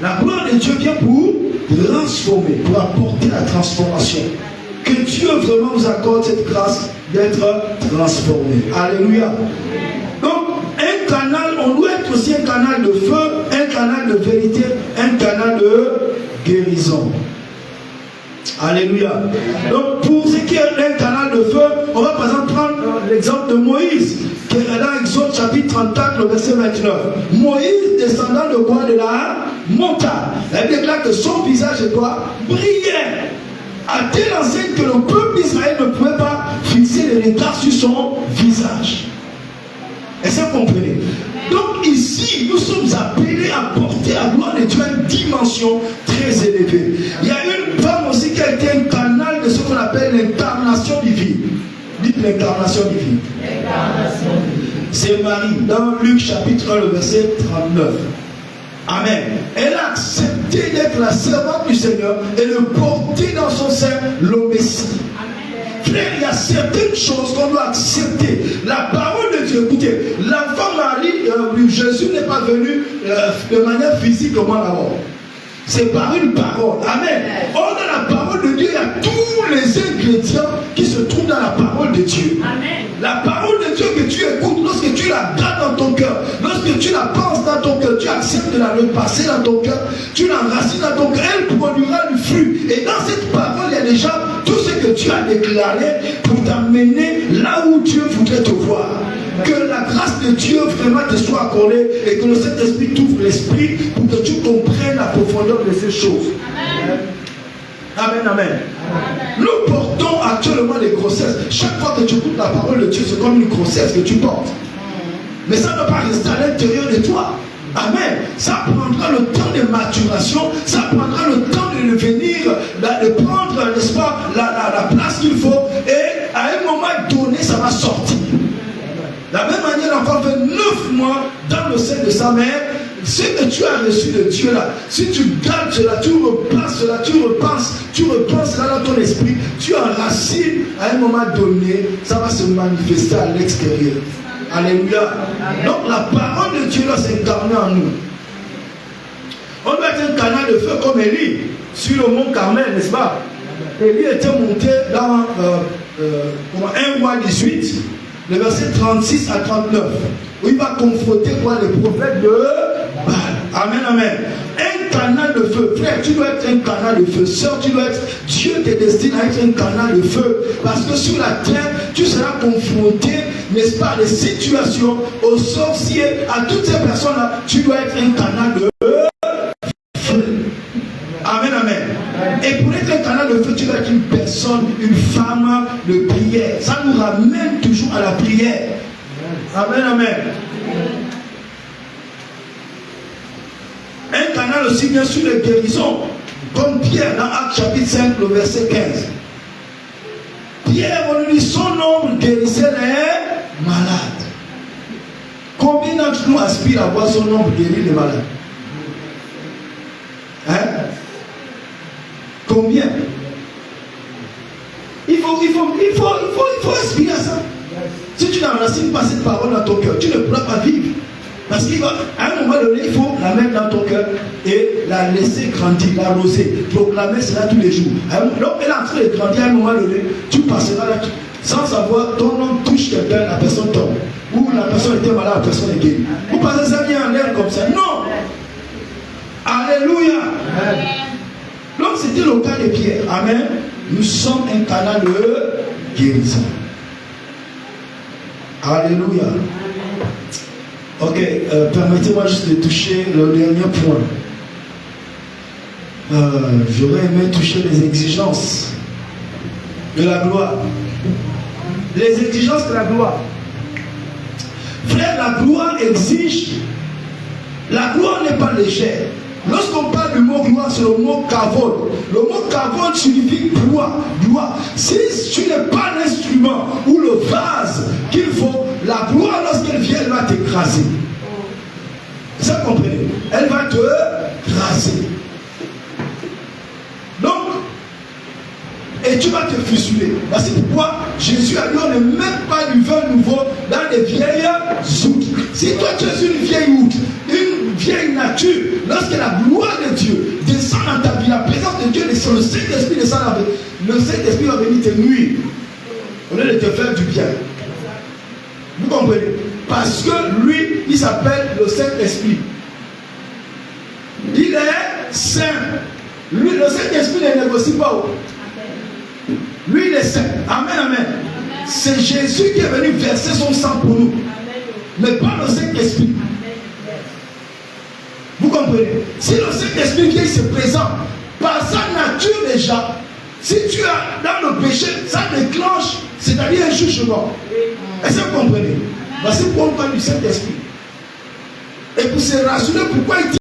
La gloire de Dieu vient pour transformer, pour apporter la transformation. Que Dieu vraiment vous accorde cette grâce d'être transformé. Alléluia. Donc, un canal, on doit être aussi un canal de feu, un canal de vérité, un canal de guérison. Alléluia. Donc, pour ce qui est un canal de feu, on va par exemple prendre l'exemple de Moïse, qui est dans Exode chapitre 34, le verset 29. Moïse, descendant de quoi? De la montagne. La Bible déclare que son visage est quoi? Brillait. À telle enseigne que le peuple d'Israël ne pouvait pas fixer les regards sur son visage. Est-ce que vous comprenez? Donc ici, nous sommes appelés à porter la gloire de Dieu à une dimension très élevée. Il y a une femme aussi qui a été un canal de ce qu'on appelle l'incarnation divine. Dites l'incarnation divine. C'est Marie, dans Luc chapitre 1, le verset 39. Amen. Elle a accepté d'être la servante du Seigneur et de porter dans son sein le Messie. Frère, il y a certaines choses qu'on doit accepter. La parole de Dieu, écoutez, l'enfant Marie, Jésus n'est pas venu de manière physique comme d'abord. C'est par une parole. Amen. Or, dans la parole de Dieu, il y a tous les ingrédients qui se trouvent dans la parole de Dieu. Amen. La parole de Dieu que tu écoutes, lorsque tu la gardes dans ton cœur, lorsque tu la penses dans ton cœur, tu acceptes de la repasser dans ton cœur, tu l'enracines dans ton cœur, elle produira du fruit. Et dans cette parole, il y a déjà tout ce que tu as déclaré pour t'amener là où Dieu voudrait te voir. Que la grâce de Dieu vraiment te soit accordée et que le Saint-Esprit t'ouvre l'esprit pour que tu comprennes la profondeur de ces choses. Amen, amen. Amen. Nous portons actuellement les grossesses. Chaque fois que tu écoutes la parole de Dieu, c'est comme une grossesse que tu portes. Mais ça ne va pas rester à l'intérieur de toi. Amen. Ça prendra le temps de maturation, ça prendra le temps de devenir, de prendre, n'est-ce pas, la place qu'il faut. Et à un moment donné, ça va sortir. De la même manière, l'enfant fait 9 mois dans le sein de sa mère. Ce que tu as reçu de Dieu là, si tu gardes cela, tu repenses cela, tu repenses cela dans ton esprit, tu enracines, à un moment donné, ça va se manifester à l'extérieur. Alléluia. Donc la parole de Dieu doit s'incarner en nous. On doit être un canal de feu comme Élie sur le mont Carmel, n'est-ce pas? Élie était monté dans 1 roi 18. Le verset 36 à 39, où il va confronter quoi? Les prophètes de Baal. Amen, amen. Un canal de feu. Frère, tu dois être un canal de feu. Sœur, tu dois être, Dieu te destine à être un canal de feu. Parce que sur la terre, tu seras confronté, n'est-ce pas, à des situations, aux sorciers, à toutes ces personnes-là. Tu dois être un canal de feu. Amen, amen. Et pour être un canal de feu, tu dois être une personne, une femme de prière. Ça nous ramène toujours à la prière. Amen, amen. Un canal aussi bien sûr de guérison, comme Pierre dans Actes chapitre 5, le verset 15. Pierre, on lui dit, son ombre guérissait les malades. Combien d'entre nous aspirent à voir son ombre guérir les malades? Hein? Combien? Il faut aspirer à ça. Si tu n'enracines pas cette parole dans ton cœur, tu ne pourras pas vivre. Parce qu'à un moment donné, il faut la mettre dans ton cœur et la laisser grandir, l'arroser, proclamer cela tous les jours. Donc elle est en train de grandir à un moment donné, tu passeras là, sans savoir, ton nom touche quelqu'un, la personne tombe. Ou la personne était malade, la personne est guérie. Vous passez ça bien en l'air comme ça? Non! Alléluia! Amen. Donc c'était le cas de Pierre. Amen. Nous sommes un canal de guérison. Alléluia. Ok, permettez-moi juste de toucher le dernier point. J'aurais aimé toucher les exigences de la gloire. Les exigences de la gloire. Frère, la gloire exige. La gloire n'est pas légère. Lorsqu'on parle du mot gloire, c'est le mot kavod. Le mot kavod signifie gloire. Si tu n'es pas l'instrument ou le vase qu'il faut, la gloire, lorsqu'elle vient, elle va t'écraser. Ça, vous comprenez? Elle va te raser. Donc, et tu vas te fusionner. C'est pourquoi Jésus a dit, on ne met pas du vin nouveau dans des vieilles outres. Si toi tu es une vieille outre, une vieille nature, lorsque la gloire de Dieu descend dans ta vie, la présence de Dieu descend, le Saint-Esprit descend dans ta vie, le Saint-Esprit va venir te nuire au lieu de te faire du bien. Vous comprenez? Parce que lui, il s'appelle le Saint-Esprit. Il est saint. Lui, le Saint-Esprit ne négocie pas. Lui, il est saint. Amen, amen. C'est Jésus qui est venu verser son sang pour nous. Mais pas le Saint-Esprit. Vous comprenez? Si le Saint-Esprit vient, il se présente par sa nature déjà. Si tu es dans le péché, ça déclenche, c'est-à-dire un jugement. Est-ce que vous comprenez? Voici pourquoi on parle du Saint-Esprit. Et pour se rassurer, pourquoi il dit